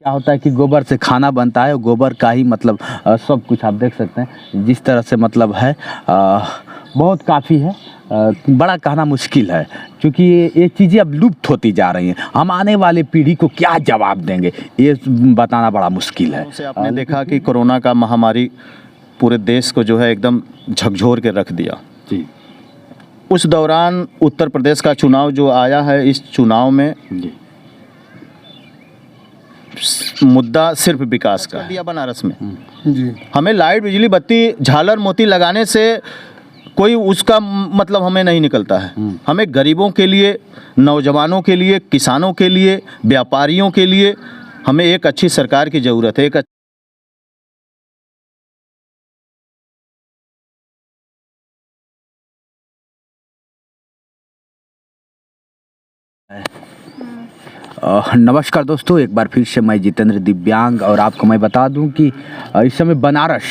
क्या होता है कि गोबर से खाना बनता है और गोबर का ही मतलब सब कुछ आप देख सकते हैं जिस तरह से मतलब है बहुत काफ़ी है। बड़ा कहना मुश्किल है क्योंकि ये चीज़ें अब लुप्त होती जा रही हैं। हम आने वाले पीढ़ी को क्या जवाब देंगे ये बताना बड़ा मुश्किल है। से आपने देखा कि कोरोना का महामारी पूरे देश को जो है एकदम झकझोर के रख दिया। जी उस दौरान उत्तर प्रदेश का चुनाव जो आया है, इस चुनाव में जी मुद्दा सिर्फ विकास का दिया बनारस में। जी हमें लाइट बिजली बत्ती झालर मोती लगाने से कोई उसका मतलब हमें नहीं निकलता है। हमें गरीबों के लिए, नौजवानों के लिए, किसानों के लिए, व्यापारियों के लिए हमें एक अच्छी सरकार की ज़रूरत है। नमस्कार दोस्तों, एक बार फिर से मैं जितेंद्र दिव्यांग और आपको मैं बता दूं कि इस समय बनारस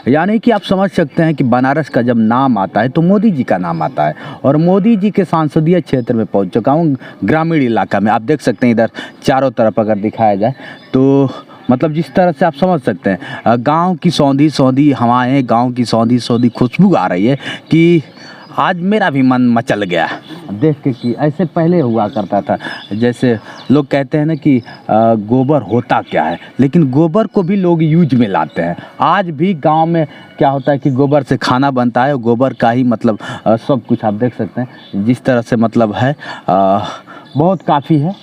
यानी कि आप समझ सकते हैं कि बनारस का जब नाम आता है तो मोदी जी का नाम आता है और मोदी जी के संसदीय क्षेत्र में पहुंच चुका हूं, ग्रामीण इलाका में। आप देख सकते हैं इधर चारों तरफ अगर दिखाया जाए तो मतलब जिस तरह से आप समझ सकते हैं गाँव की सौंधी सौंधी हवाएँ, गाँव की सौंधी सौंधी खुशबू आ रही है कि आज मेरा भी मन मचल गया देख के कि ऐसे पहले हुआ करता था। जैसे लोग कहते हैं ना कि गोबर होता क्या है, लेकिन गोबर को भी लोग यूज में लाते हैं। आज भी गांव में क्या होता है कि गोबर से खाना बनता है और गोबर का ही मतलब सब कुछ आप देख सकते हैं जिस तरह से मतलब है बहुत काफ़ी है।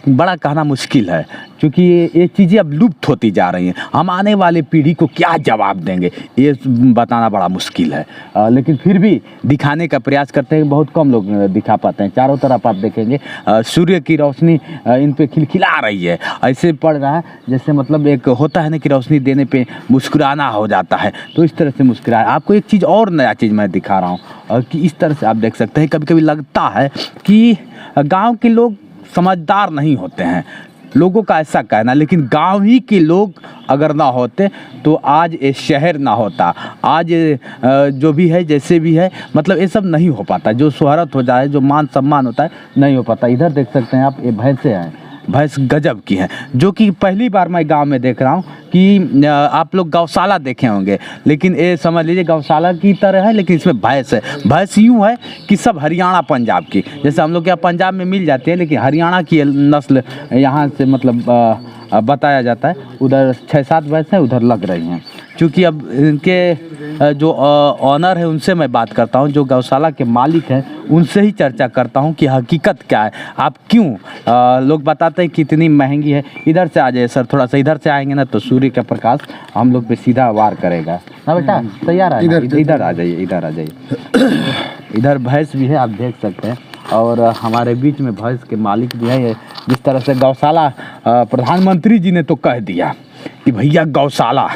बड़ा कहना मुश्किल है क्योंकि ये चीज़ें अब लुप्त होती जा रही हैं। हम आने वाले पीढ़ी को क्या जवाब देंगे ये बताना बड़ा मुश्किल है, लेकिन फिर भी दिखाने का प्रयास करते हैं। बहुत कम लोग दिखा पाते हैं। चारों तरफ आप देखेंगे सूर्य की रोशनी इन पे खिलखिला रही है, ऐसे पड़ रहा है जैसे मतलब एक होता है ना कि रोशनी देने पे मुस्कुराना हो जाता है, तो इस तरह से मुस्कुराए। आपको एक चीज़ और नया चीज़ मैं दिखा रहा हूँ कि इस तरह से आप देख सकते हैं कभी कभी लगता है कि गाँव के लोग समझदार नहीं होते हैं, लोगों का ऐसा कहना। लेकिन गांव ही के लोग अगर ना होते तो आज ये शहर ना होता, आज जो भी है जैसे भी है मतलब ये सब नहीं हो पाता। जो शोहरत हो जाए, जो मान सम्मान होता है, नहीं हो पाता। इधर देख सकते हैं आप, ये भैंसे हैं, भैंस गजब की हैं, जो कि पहली बार मैं गांव में देख रहा हूं कि आप लोग गौशाला देखे होंगे, लेकिन ये समझ लीजिए गौशाला की तरह है, लेकिन इसमें भैंस है। भैंस यूँ है कि सब हरियाणा पंजाब की, जैसे हम लोग क्या पंजाब में मिल जाती है, लेकिन हरियाणा की नस्ल यहाँ से मतलब बताया जाता है। उधर 6-7 भैंस हैं, उधर लग रही हैं। क्योंकि अब इनके जो ऑनर है उनसे मैं बात करता हूं, जो गौशाला के मालिक हैं उनसे ही चर्चा करता हूं कि हकीकत क्या है। आप क्यों लोग बताते हैं कि इतनी महंगी है। इधर से आ जाइए सर, थोड़ा सा इधर से आएंगे ना तो सूर्य का प्रकाश हम लोग पे सीधा वार करेगा ना। बेटा तैयार है, इधर आ जाइए, इधर आ जाइए। इधर भैंस भी है, आप देख सकते हैं, और हमारे बीच में भैंस के मालिक भी है। जिस तरह से गौशाला प्रधानमंत्री जी ने तो कह दिया कि भैया गौशाला,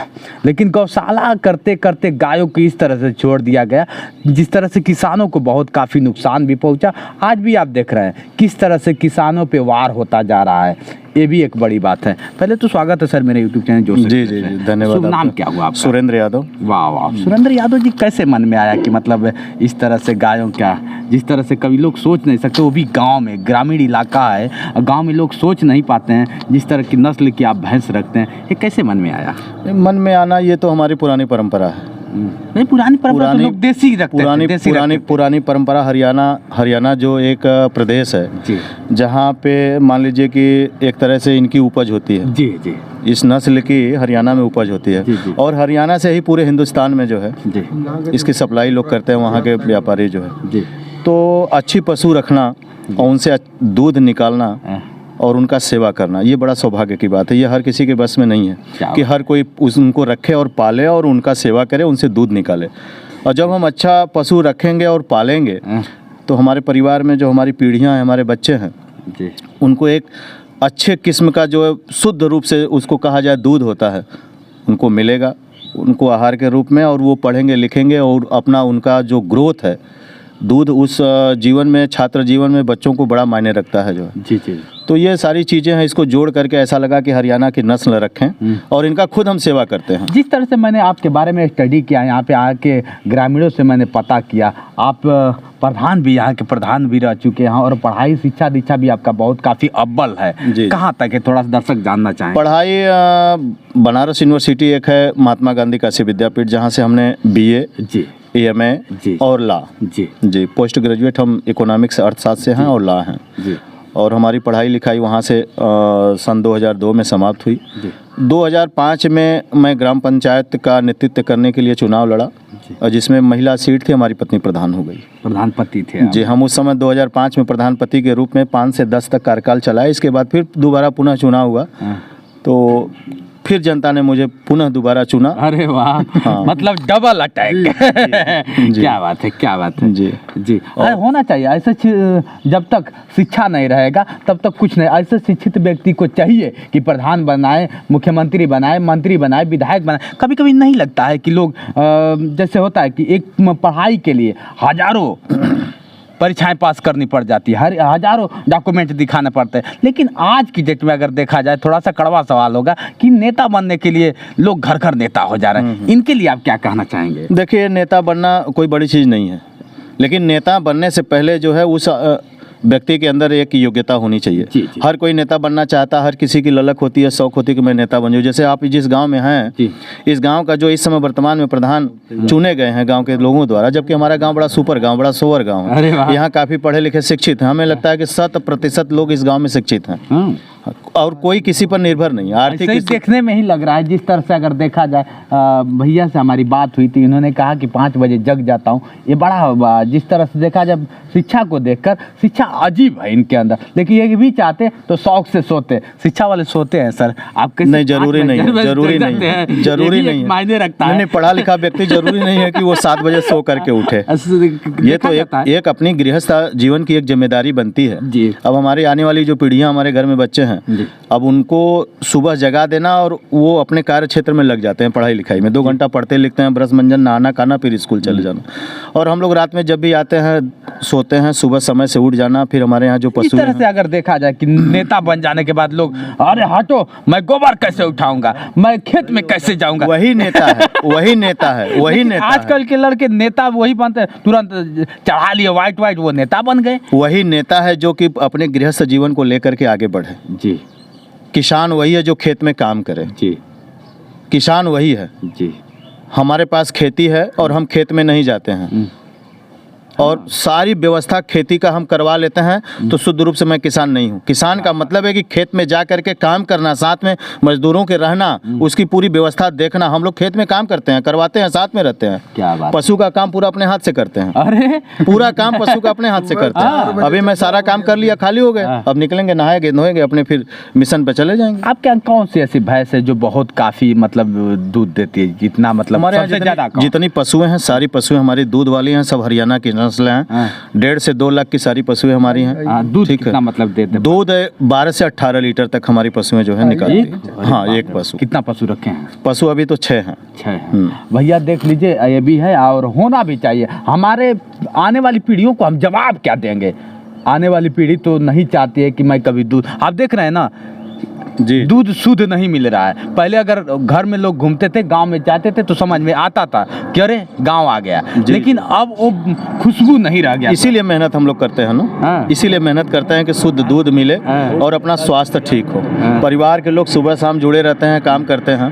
लेकिन गौशाला करते करते गायों को इस तरह से छोड़ दिया गया जिस तरह से किसानों को बहुत काफ़ी नुकसान भी पहुंचा। आज भी आप देख रहे हैं किस तरह से किसानों पे वार होता जा रहा है, ये भी एक बड़ी बात है। पहले तो स्वागत है सर मेरे यूट्यूब चैनल जो। जी जी जी, धन्यवाद। नाम क्या हुआ आपका? सुरेंद्र यादव। वाह वाह, सुरेंद्र यादव जी, कैसे मन में आया कि मतलब इस तरह से गायों का, जिस तरह से कभी लोग सोच नहीं सकते, वो भी गांव में, ग्रामीण इलाका है, गांव में लोग सोच नहीं पाते हैं जिस तरह की नस्ल की आप भैंस रखते हैं, ये कैसे मन में आया? मन में आना ये तो हमारी पुरानी परंपरा है। नहीं, पुरानी परंपरा तो लोग देसी रखते हैं। पुरानी परंपरा। हरियाणा जो एक प्रदेश है जी, जहाँ पे मान लीजिए कि एक तरह से इनकी उपज होती है। जी जी, इस नस्ल की हरियाणा में उपज होती है। जी, जी। और हरियाणा से ही पूरे हिंदुस्तान में जो है जी इसकी सप्लाई लोग करते हैं, वहाँ के व्यापारी जो है। जी, तो अच्छी पशु रखना और उनसे दूध निकालना और उनका सेवा करना, ये बड़ा सौभाग्य की बात है। ये हर किसी के बस में नहीं है कि हर कोई उनको रखे और पाले और उनका सेवा करे, उनसे दूध निकाले। और जब हम अच्छा पशु रखेंगे और पालेंगे तो हमारे परिवार में जो हमारी पीढ़ियां हैं, हमारे बच्चे हैं जी, उनको एक अच्छे किस्म का जो शुद्ध रूप से उसको कहा जाए दूध होता है, उनको मिलेगा, उनको आहार के रूप में, और वो पढ़ेंगे लिखेंगे और अपना उनका जो ग्रोथ है दूध उस जीवन में, छात्र जीवन में बच्चों को बड़ा मायने रखता है जो है। जी जी। तो ये सारी चीज़ें हैं, इसको जोड़ करके ऐसा लगा कि हरियाणा की नस्ल रखें और इनका खुद हम सेवा करते हैं। जिस तरह से मैंने आपके बारे में स्टडी किया, यहाँ पे आके ग्रामीणों से मैंने पता किया, आप प्रधान भी, यहाँ के प्रधान भी रह चुके हैं और पढ़ाई शिक्षा दीक्षा भी आपका बहुत काफ़ी अव्वल है। जी। कहाँ तक है, थोड़ा सा दर्शक जानना चाहेंगे। पढ़ाई बनारस यूनिवर्सिटी एक है, महात्मा गांधी काशी विद्यापीठ, जहाँ से हमने BA, जी AMA जी। और लॉ जी पोस्ट ग्रेजुएट हम इकोनॉमिक्स अर्थशास्त्र से हैं और लॉ हैं जी। और हमारी पढ़ाई लिखाई वहाँ से सन 2002 में समाप्त हुई। जी। 2005 में मैं ग्राम पंचायत का नेतृत्व करने के लिए चुनाव लड़ा और जिसमें महिला सीट थी, हमारी पत्नी प्रधान हो गई। प्रधानपति थे आप। जी, हम उस समय 2005 में प्रधानपति के रूप में 5 से 10 तक कार्यकाल चलाए। इसके बाद फिर दोबारा पुनः चुनाव हुआ, हाँ। तो फिर जनता ने मुझे पुनः दोबारा चुना। अरे वाह, हाँ। मतलब डबल अटैक। क्या बात है, क्या बात है। जी जी। अरे होना चाहिए ऐसे, जब तक शिक्षा नहीं रहेगा तब तक कुछ नहीं। ऐसे शिक्षित व्यक्ति को चाहिए कि प्रधान बनाए, मुख्यमंत्री बनाए, मंत्री बनाए, विधायक बनाए। कभी कभी नहीं लगता है कि लोग जैसे होता है कि एक पढ़ाई के लिए हजारों परीक्षाएं पास करनी पड़ जाती है, हजारों डॉक्यूमेंट दिखाने पड़ते हैं। लेकिन आज की डेट में अगर देखा जाए, थोड़ा सा कड़वा सवाल होगा कि नेता बनने के लिए लोग घर घर नेता हो जा रहे हैं। इनके लिए आप क्या कहना चाहेंगे? देखिए, नेता बनना कोई बड़ी चीज़ नहीं है, लेकिन नेता बनने से पहले जो है उस व्यक्ति के अंदर एक योग्यता होनी चाहिए। जी, जी। हर कोई नेता बनना चाहता है, हर किसी की ललक होती है, शौक होती है कि मैं नेता बन जाऊँ। जैसे आप जिस गांव में हैं, जी। इस गांव का जो इस समय वर्तमान में प्रधान चुने गए हैं गांव के लोगों द्वारा, जबकि हमारा गांव बड़ा सुपर गांव, बड़ा सोवर गांव अरे वाह। है। यहाँ काफ़ी पढ़े लिखे शिक्षित हैं। हमें लगता है कि 100% लोग इस गाँव में शिक्षित हैं और कोई किसी पर निर्भर नहीं है। आर्थिक ऐसे ही देखने में ही लग रहा है। जिस तरह से अगर देखा जाए, भैया से हमारी बात हुई थी, इन्होंने कहा कि 5 बजे जग जाता हूँ। ये बड़ा, जिस तरह से देखा जाए शिक्षा को देखकर, शिक्षा अजीब है इनके अंदर। लेकिन ये भी चाहते तो शौक से सोते। शिक्षा वाले सोते हैं सर, आप कैसे? नहीं, जरूरी नहीं है, जरूरी नहीं है, जरूरी नहीं है, मायने रखता है। नहीं, पढ़ा लिखा व्यक्ति जरूरी नहीं है कि वो 7 बजे सो करके उठे। ये तो एक अपनी गृहस्थ जीवन की एक जिम्मेदारी बनती है जी। अब हमारी आने वाली जो पीढ़ियां, हमारे घर में बच्चे हैं, अब उनको सुबह जगा देना और वो अपने कार्य क्षेत्र में लग जाते हैं पढ़ाई लिखाई में। 2 घंटा पढ़ते लिखते हैं, ब्रश मंजन, नहाना खाना, फिर स्कूल चले जाना। और हम लोग रात में जब भी आते हैं सोते हैं, सुबह समय से उठ जाना। फिर हमारे यहाँ जो इस पशु तरह से अगर देखा जाए कि नेता बन जाने के बाद लोग, अरे हटो, मैं गोबर कैसे उठाऊंगा, मैं खेत में कैसे जाऊंगा। वही नेता है, वही नेता है, वही नेता है। आजकल के लड़के नेता वही बनते हैं, तुरंत चढ़ा लिए व्हाइट वो नेता बन गए। वही नेता है जो कि अपने गृहस्थ जीवन को लेकर के आगे बढ़े। जी। किसान वही है जो खेत में काम करे। जी। किसान वही है। जी। हमारे पास खेती है और हम खेत में नहीं जाते हैं और सारी व्यवस्था खेती का हम करवा लेते हैं, तो शुद्ध रूप से मैं किसान नहीं हूँ। किसान का मतलब है कि खेत में जा करके काम करना, साथ में मजदूरों के रहना, उसकी पूरी व्यवस्था देखना। हम लोग खेत में काम करते हैं, करवाते हैं, साथ में रहते हैं। क्या बात। पशु का काम पूरा अपने हाथ से करते हैं। अरे पूरा काम पशु का अपने हाथ से करते हैं। अभी मैं सारा काम कर लिया, खाली हो गए, अब निकलेंगे, नहाएंगे, धोएंगे, अपने फिर मिशन पे चले जाएंगे। आपके यहाँ कौन सी ऐसी भैंस है जो बहुत काफी मतलब दूध देती है, जितना मतलब हमारे यहाँ सबसे ज्यादा जितनी पशुएं हैं, सारी पशुएं हमारी दूध वाली हैं, सब हरियाणा की नस्ल हैं। 1.5 से 2 लाख की सारी पशुएं हमारी हैं। दूध ठीक है। कितना मतलब देते हैं? दूध 12 से 18 लीटर तक हमारी पशुएं जो है निकालती हैं। हाँ, एक पशु। कितना पशु रखे हैं? पशु अभी तो 6 हैं। 6 हैं। भैया देख लीजिए, ये भी है और होना भी चाहिए। हमारे आने वाली पीढ़ियों को हम जवाब क्या देंगे? आने वाली पीढ़ी तो नहीं चाहती है कि मैं कभी दूध, आप देख रहे हैं ना, जी। दूध शुद्ध नहीं मिल रहा है। पहले अगर घर में लोग घूमते थे, गांव में जाते थे, तो समझ में आता था कि अरे गांव आ गया। लेकिन अब वो खुशबू नहीं रह गया। इसीलिए मेहनत हम लोग करते हैं ना, इसीलिए मेहनत करते हैं कि शुद्ध दूध मिले और अपना स्वास्थ्य ठीक हो। परिवार के लोग सुबह शाम जुड़े रहते हैं, काम करते हैं।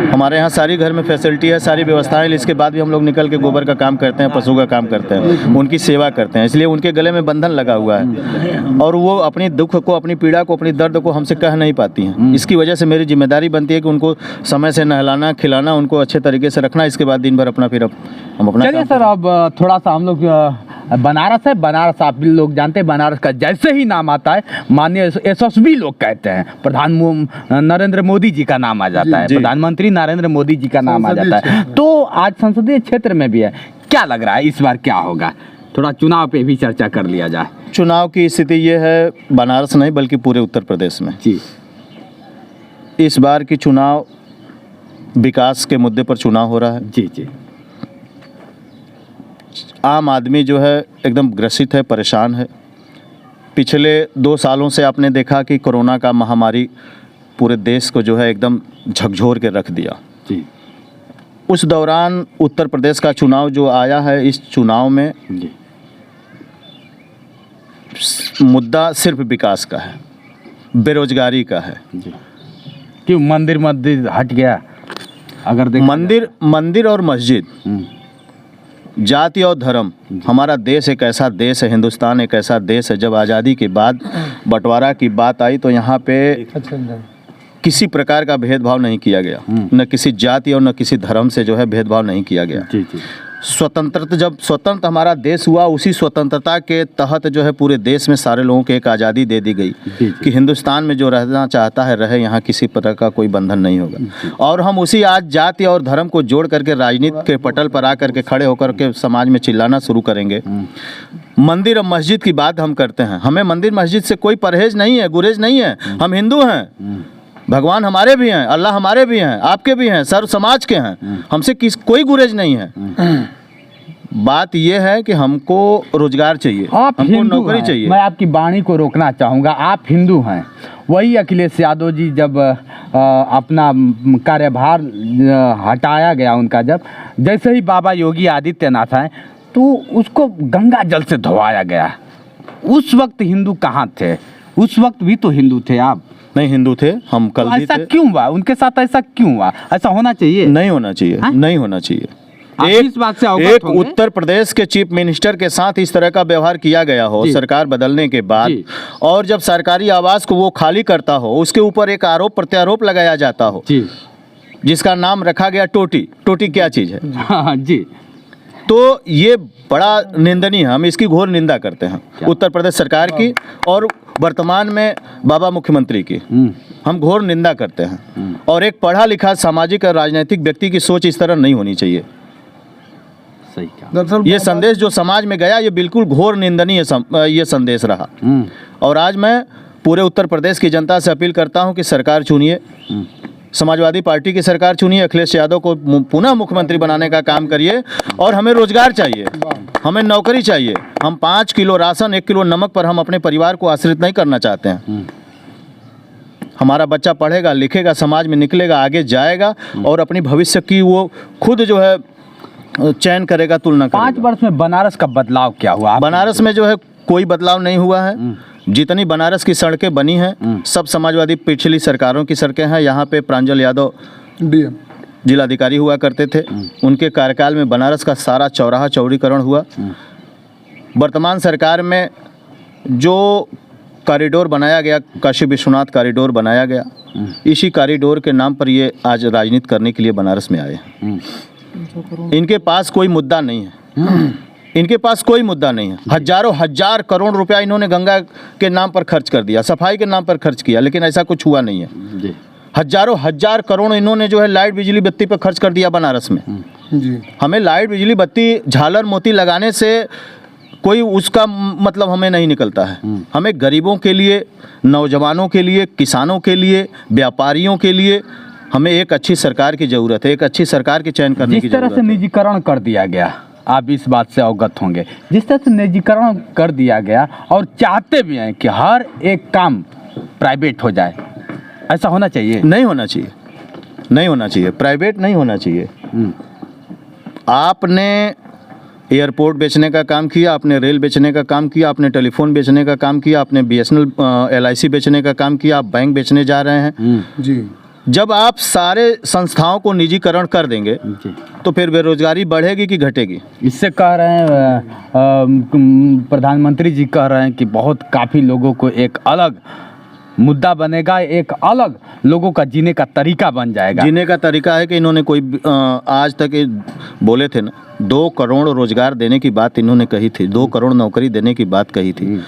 हमारे यहाँ सारी घर में फैसिलिटी है, सारी व्यवस्थाएं। इसके बाद भी हम लोग निकल के गोबर का काम करते हैं, पशु का काम करते हैं, उनकी सेवा करते हैं। इसलिए उनके गले में बंधन लगा हुआ है और वो अपनी दुख को, अपनी पीड़ा को, अपनी दर्द को हमसे कह नहीं पाती हैं। इसकी वजह से मेरी जिम्मेदारी बनती है कि उनको समय से नहलाना, खिलाना, उनको अच्छे तरीके से रखना। इसके बाद दिन भर अपना फिर हम अपना। चलिए सर, अब थोड़ा सा हम लोग बनारस है। बनारस आप भी लोग जानते हैं, बनारस का जैसे ही नाम आता है माननीय यशस्वी लोग कहते हैं, प्रधान नरेंद्र मोदी जी का नाम आ जाता है, प्रधानमंत्री नरेंद्र मोदी जी का नाम आ जाता है। तो आज संसदीय क्षेत्र में भी है, क्या लग रहा है इस बार क्या होगा? थोड़ा चुनाव पे भी चर्चा कर लिया जाए। चुनाव की स्थिति ये है, बनारस नहीं बल्कि पूरे उत्तर प्रदेश में जी, इस बार की चुनाव विकास के मुद्दे पर चुनाव हो रहा है। जी जी। आम आदमी जो है एकदम ग्रसित है, परेशान है। पिछले 2 सालों से आपने देखा कि कोरोना का महामारी पूरे देश को जो है एकदम झकझोर के रख दिया। जी उस दौरान उत्तर प्रदेश का चुनाव जो आया है, इस चुनाव में जी मुद्दा सिर्फ विकास का है, बेरोजगारी का है। जी क्यों मंदिर हट गया? अगर देखा मंदिर और मस्जिद, जाति और धर्म, हमारा देश एक ऐसा देश है, हिंदुस्तान एक ऐसा देश है, जब आज़ादी के बाद बंटवारा की बात आई तो यहाँ पे किसी प्रकार का भेदभाव नहीं किया गया, न किसी जाति और न किसी धर्म से जो है भेदभाव नहीं किया गया। जी जी जब स्वतंत्र हमारा देश हुआ, उसी स्वतंत्रता के तहत जो है पूरे देश में सारे लोगों को एक आज़ादी दे दी गई कि हिंदुस्तान में जो रहना चाहता है रहे, यहाँ किसी प्रकार का कोई बंधन नहीं होगा। और हम उसी आज जाति और धर्म को जोड़ करके राजनीति के पटल पर आकर के खड़े होकर के समाज में चिल्लाना शुरू करेंगे। मंदिर और मस्जिद की बात हम करते हैं, हमें मंदिर मस्जिद से कोई परहेज नहीं है, गुरेज नहीं है। हम हिंदू हैं, भगवान हमारे भी हैं, अल्लाह हमारे भी हैं, आपके भी हैं, सर्व समाज के हैं, हमसे कोई गुरेज नहीं है। बात यह है कि हमको रोजगार चाहिए, हमको नौकरी चाहिए। मैं आपकी वाणी को रोकना चाहूँगा, आप हिंदू हैं। वही अखिलेश यादव जी जब अपना कार्यभार हटाया गया उनका, जैसे ही बाबा योगी आदित्यनाथ आए तो उसको गंगा जल से धोवाया गया। उस वक्त हिंदू कहाँ थे? उस वक्त भी तो हिंदू थे आप। नहीं हिंदू थे, हम कल भी थे। ऐसा क्यों हुआ उनके साथ? ऐसा क्यों हुआ? ऐसा होना चाहिए? नहीं होना चाहिए, नहीं होना चाहिए। इस बात से एक उत्तर प्रदेश के चीफ मिनिस्टर के साथ इस तरह का व्यवहार किया गया हो सरकार बदलने के बाद, और जब सरकारी आवास को वो खाली करता हो, उसके ऊपर एक आरोप प्रत्यारोप लगाया जाता हो, जिसका नाम रखा गया टोटी। टोटी क्या चीज है? हाँ जी। तो ये बड़ा निंदनीय है, हम इसकी घोर निंदा करते हैं उत्तर प्रदेश सरकार की और वर्तमान में बाबा मुख्यमंत्री की हम घोर निंदा करते हैं। और एक पढ़ा लिखा सामाजिक और राजनीतिक व्यक्ति की सोच इस तरह नहीं होनी चाहिए। सही कहा। ये संदेश जो समाज में गया, ये बिल्कुल घोर निंदनीय ये संदेश रहा। और आज मैं पूरे उत्तर प्रदेश की जनता से अपील करता हूं कि सरकार चुनिए, समाजवादी पार्टी की सरकार चुनिए, अखिलेश यादव को पुनः मुख्यमंत्री बनाने का काम करिए। और हमें रोजगार चाहिए, हमें नौकरी चाहिए। हम 5 किलो राशन, 1 किलो नमक पर हम अपने परिवार को आश्रित नहीं करना चाहते हैं। हमारा बच्चा पढ़ेगा, लिखेगा, समाज में निकलेगा, आगे जाएगा और अपनी भविष्य की वो खुद जो है चयन करेगा, तुलना करेगा। 5 वर्ष में बनारस का बदलाव क्या हुआ? बनारस में जो है कोई बदलाव नहीं हुआ है। जितनी बनारस की सड़कें बनी हैं सब समाजवादी पिछली सरकारों की सड़कें हैं। यहाँ पे प्रांजल यादव जिलाधिकारी हुआ करते थे, उनके कार्यकाल में बनारस का सारा चौराहा चौड़ीकरण हुआ। वर्तमान सरकार में जो कॉरिडोर बनाया गया, काशी विश्वनाथ कॉरिडोर बनाया गया, इसी कॉरिडोर के नाम पर ये आज राजनीति करने के लिए बनारस में आए हैं। इनके पास कोई मुद्दा नहीं है, इनके पास कोई मुद्दा नहीं है। हजारों हजार करोड़ रुपया इन्होंने गंगा के नाम पर खर्च कर दिया, सफाई के नाम पर खर्च किया, लेकिन ऐसा कुछ हुआ नहीं है। जी। हजारों हजार करोड़ इन्होंने जो है लाइट बिजली बत्ती पर खर्च कर दिया बनारस में। जी। हमें लाइट बिजली बत्ती झालर मोती लगाने से कोई उसका मतलब हमें नहीं निकलता है। हमें गरीबों के लिए, नौजवानों के लिए, किसानों के लिए, व्यापारियों के लिए हमें एक अच्छी सरकार की ज़रूरत है, एक अच्छी सरकार की चयन करने की जिस तरह ज़रूरत से है। निजीकरण कर दिया गया, आप इस बात से अवगत होंगे, जिस तरह से निजीकरण कर दिया गया और चाहते भी हैं कि हर एक काम प्राइवेट हो जाए, ऐसा होना चाहिए? नहीं होना चाहिए, नहीं होना चाहिए, प्राइवेट नहीं होना चाहिए। आपने एयरपोर्ट बेचने का काम किया, आपने रेल बेचने का काम किया, आपने टेलीफोन बेचने का काम किया, आपने BSNL LIC बेचने का काम किया, आप बैंक बेचने जा रहे हैं। जी। जब आप सारे संस्थाओं को निजीकरण कर देंगे तो फिर बेरोजगारी बढ़ेगी कि घटेगी? इससे कह रहे हैं प्रधानमंत्री जी कह रहे हैं कि बहुत काफ़ी लोगों को एक अलग मुद्दा बनेगा, एक अलग लोगों का जीने का तरीका बन जाएगा। जीने का तरीका है कि इन्होंने कोई आज तक बोले थे ना, 2 करोड़ रोजगार देने की बात इन्होंने कही थी, 2 करोड़ नौकरी देने की बात कही थी।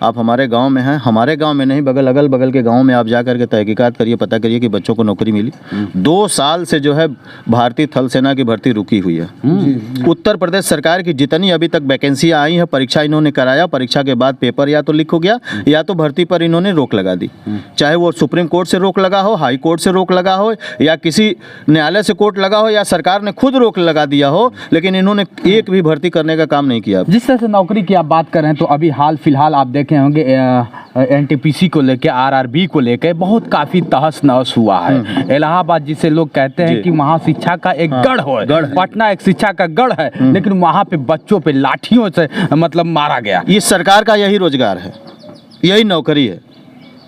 आप हमारे गांव में हैं, हमारे गांव में नहीं अगल बगल के गांव में आप जा करके तहकीकात करिए, पता करिए कि बच्चों को नौकरी मिली। 2 साल से जो है भारतीय थल सेना की भर्ती रुकी हुई है। उत्तर प्रदेश सरकार की जितनी अभी तक वैकेंसियां आई हैं, परीक्षा इन्होंने कराया, परीक्षा के बाद पेपर या तो लीक हो गया या तो भर्ती पर इन्होंने रोक लगा दी। चाहे वो सुप्रीम कोर्ट से रोक लगा हो, हाई कोर्ट से रोक लगा हो, या किसी न्यायालय से कोर्ट लगा हो, या सरकार ने खुद रोक लगा दिया हो, लेकिन इन्होंने एक भी भर्ती करने का काम नहीं किया। जिस तरह से नौकरी की आप बात कर रहे हैं, तो अभी हाल फिलहाल आप देखे होंगे एनटीपीसी को लेके, आरआरबी को लेके बहुत काफी तहस नहस हुआ है। इलाहाबाद जिसे लोग कहते हैं कि वहाँ शिक्षा का एक गढ़ है, पटना एक शिक्षा का गढ़ है, लेकिन वहाँ पे बच्चों पे लाठियों से मतलब मारा गया। इस सरकार का यही रोजगार है, यही नौकरी है।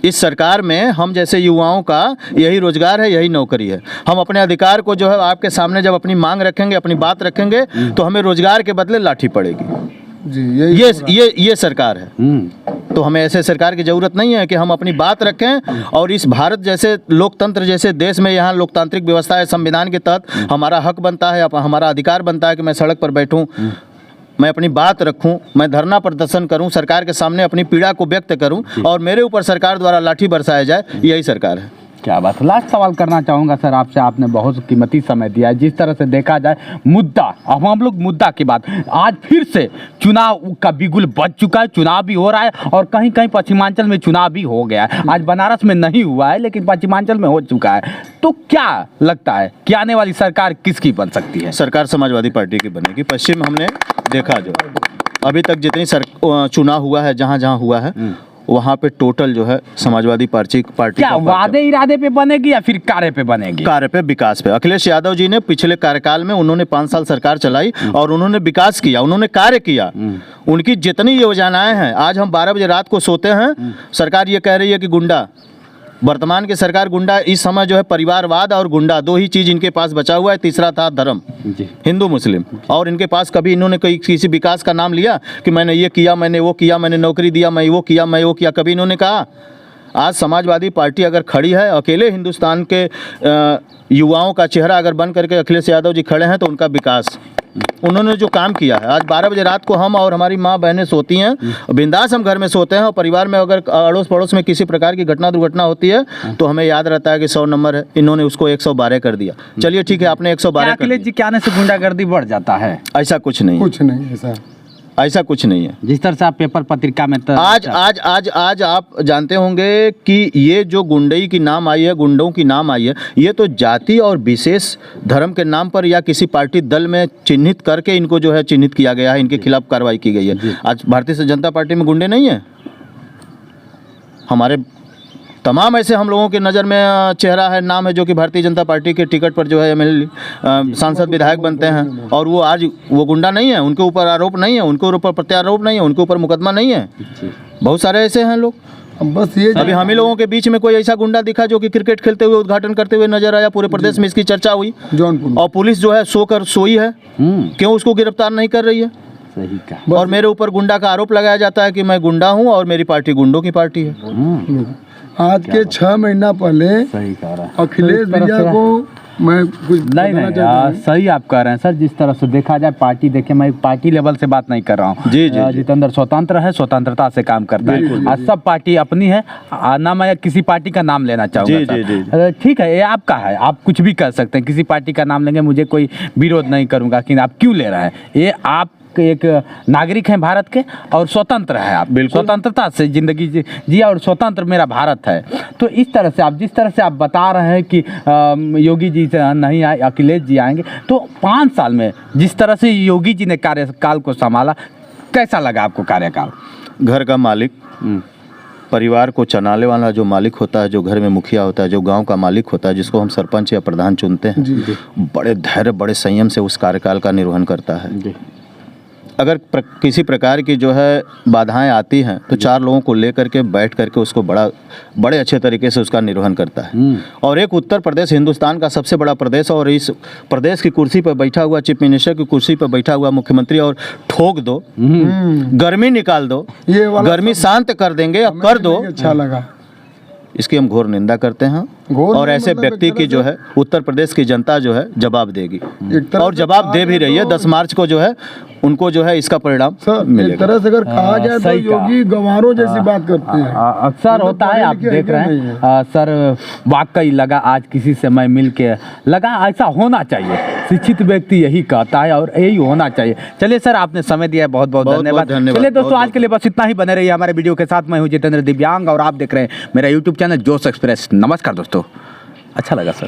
इस सरकार में हम जैसे युवाओं का यही रोजगार है, यही नौकरी है। हम अपने अधिकार को जो है आपके सामने जब अपनी मांग रखेंगे, अपनी बात रखेंगे, तो हमें रोजगार के बदले लाठी पड़ेगी जी। ये सरकार है। तो हमें ऐसे सरकार की जरूरत नहीं है कि हम अपनी बात रखें। और इस भारत जैसे लोकतंत्र जैसे देश में, यहाँ लोकतांत्रिक व्यवस्था है, संविधान के तहत हमारा हक बनता है, हमारा अधिकार बनता है कि मैं सड़क पर बैठूं, मैं अपनी बात रखूं, मैं धरना प्रदर्शन करूं, सरकार के सामने अपनी पीड़ा को व्यक्त करूं, और मेरे ऊपर सरकार द्वारा लाठी बरसाया जाए। यही सरकार है। क्या बात है। लास्ट सवाल करना चाहूँगा सर आपसे, आपने बहुत कीमती समय दिया है। जिस तरह से देखा जाए मुद्दा, अब हम लोग मुद्दा की बात, आज फिर से चुनाव का बिगुल बज चुका है, चुनाव भी हो रहा है, और कहीं कहीं पश्चिमांचल में चुनाव भी हो गया है। आज बनारस में नहीं हुआ है, लेकिन पश्चिमांचल में हो चुका है। तो क्या लगता है कि आने वाली सरकार किसकी बन सकती है? सरकार समाजवादी पार्टी की बनेगी। पश्चिम हमने देखा, जो अभी तक जितनी चुनाव हुआ है, जहाँ जहाँ हुआ है, वहाँ पे टोटल जो है समाजवादी पार्टी क्या वादे इरादे पे बनेगी या फिर कार्य पे बनेगी? कार्य पे, विकास पे। अखिलेश यादव जी ने पिछले कार्यकाल में उन्होंने 5 साल सरकार चलाई और उन्होंने विकास किया, उन्होंने कार्य किया। उनकी जितनी योजनाएं हैं, आज हम 12 बजे रात को सोते हैं, सरकार ये कह रही है कि गुंडा, वर्तमान की सरकार गुंडा, इस समय जो है परिवारवाद और गुंडा, 2 ही चीज इनके पास बचा हुआ है। तीसरा था धर्म, हिंदू मुस्लिम। और इनके पास कभी इन्होंने किसी विकास का नाम लिया कि मैंने ये किया, मैंने वो किया, मैंने नौकरी दिया, मैं वो किया, मैं वो किया, कभी इन्होंने कहा? आज समाजवादी पार्टी अगर खड़ी है, अकेले हिंदुस्तान के युवाओं का चेहरा अगर बन करके अखिलेश यादव जी खड़े हैं, तो उनका विकास, उन्होंने जो काम किया है। आज 12 बजे रात को हम और हमारी माँ बहनें सोती हैं, बिंदास हम घर में सोते हैं, और परिवार में अगर अड़ोस पड़ोस में किसी प्रकार की घटना दुर्घटना होती है, तो हमें याद रहता है कि 100 नंबर है, इन्होंने उसको 112 कर दिया। चलिए ठीक है, आपने 112 कर अखिलेश जी के आने से गुंडागर्दी बढ़ जाता है? ऐसा कुछ नहीं, ऐसा कुछ नहीं है। जिस तरह से आप पेपर पत्रिका में आज आप जानते होंगे कि ये जो गुंडई की नाम आई है, गुंडों की नाम आई है, ये तो जाति और विशेष धर्म के नाम पर या किसी पार्टी दल में चिन्हित करके इनको जो है चिन्हित किया गया है, इनके खिलाफ कार्रवाई की गई है। आज भारतीय जनता पार्टी में गुंडे नहीं है। हमारे तमाम ऐसे हम लोगों के नज़र में चेहरा है, नाम है, जो कि भारतीय जनता पार्टी के टिकट पर जो है एमएलए, सांसद, विधायक बनते हैं, और वो आज वो गुंडा नहीं है, उनके ऊपर आरोप नहीं है, उनके ऊपर प्रत्यारोप नहीं है, उनके ऊपर मुकदमा नहीं है। बहुत सारे ऐसे हैं लोग। बस ये अभी हम ही लोगों के बीच में कोई ऐसा गुंडा दिखा जो कि क्रिकेट खेलते हुए उद्घाटन करते हुए नजर आया, पूरे प्रदेश में इसकी चर्चा हुई, और पुलिस जो है सोई है, क्यों उसको गिरफ्तार नहीं कर रही है? सही कहा। और मेरे ऊपर गुंडा का आरोप लगाया जाता है कि मैं गुंडा हूँ और मेरी पार्टी गुंडों की पार्टी है। आज के 6 महीना पहले सही कह रहा है अखिलेश भैया को मैं कुछ नहीं, सही आप कह रहे हैं सर। जिस तरह से देखा जाए, पार्टी, देखिए मैं पार्टी लेवल से बात नहीं कर रहा हूँ। जी, जितेंद्र स्वतंत्र है, स्वतंत्रता से काम करता है। आज सब पार्टी अपनी है, ना मैं किसी पार्टी का नाम लेना चाहूँगा। ठीक है, ये आपका है, आप कुछ भी कर सकते हैं, किसी पार्टी का नाम लेंगे, मुझे कोई विरोध नहीं करूँगा कि आप क्यों ले रहे हैं। ये आप एक नागरिक हैं भारत के, और स्वतंत्र है आप, स्वतंत्रता से जिंदगी जिया, और स्वतंत्र मेरा भारत है। तो इस तरह से आप, जिस तरह से आप बता रहे हैं कि योगी जी नहीं आए, अखिलेश जी आएंगे, तो 5 साल में जिस तरह से योगी जी ने कार्यकाल को संभाला, कैसा लगा आपको कार्यकाल? घर का मालिक, परिवार को चलाने वाला जो मालिक होता है, जो घर में मुखिया होता है, जो गांव का मालिक होता है, जिसको हम सरपंच या प्रधान चुनते हैं, बड़े धैर्य, बड़े संयम से उस कार्यकाल का निर्वहन करता है। अगर किसी प्रकार की जो है बाधाएं आती हैं, तो 4 लोगों को लेकर के बैठ करके उसको बड़े अच्छे तरीके से उसका निर्वहन करता है। और एक उत्तर प्रदेश हिंदुस्तान का सबसे बड़ा प्रदेश, और इस प्रदेश की कुर्सी पर बैठा हुआ, चीफ मिनिस्टर की कुर्सी पर बैठा हुआ मुख्यमंत्री, और ठोक दो, गर्मी निकाल दो, गर्मी शांत कर देंगे, अब कर दो। अच्छा लगा इसकी हम घोर निंदा करते हैं घोर और नहीं, ऐसे मतलब व्यक्ति एक की तरह जो है उत्तर प्रदेश की जनता जो है जवाब देगी एक तरह और से जवाब कहा दे भी जाए रही है। तो- 10 मार्च को जो है उनको जो है इसका परिणाम सर एक मिलेगा। तरह से अगर कहा जाए तो सही कहा। योगी गंवारों जैसी बात करते हैं। अक्सर मतलब होता है, पढ़े आप लिखे देख हैं रहे कि नहीं हैं सर, वाकई लगा आज किसी से मैं मिल के लगा ऐसा होना चाहिए। शिक्षित व्यक्ति यही कहता है और यही होना चाहिए। चलिए सर, आपने समय दिया है, बहुत बहुत बहुत धन्यवाद। धन्यवाद, चलिए दोस्तों, बहुत आज के लिए बस इतना ही। बने रहिए हमारे वीडियो के साथ। मैं हूँ जितेंद्र दिव्यांग और आप देख रहे हैं मेरा यूट्यूब चैनल जोश एक्सप्रेस। नमस्कार दोस्तों, अच्छा लगा सर।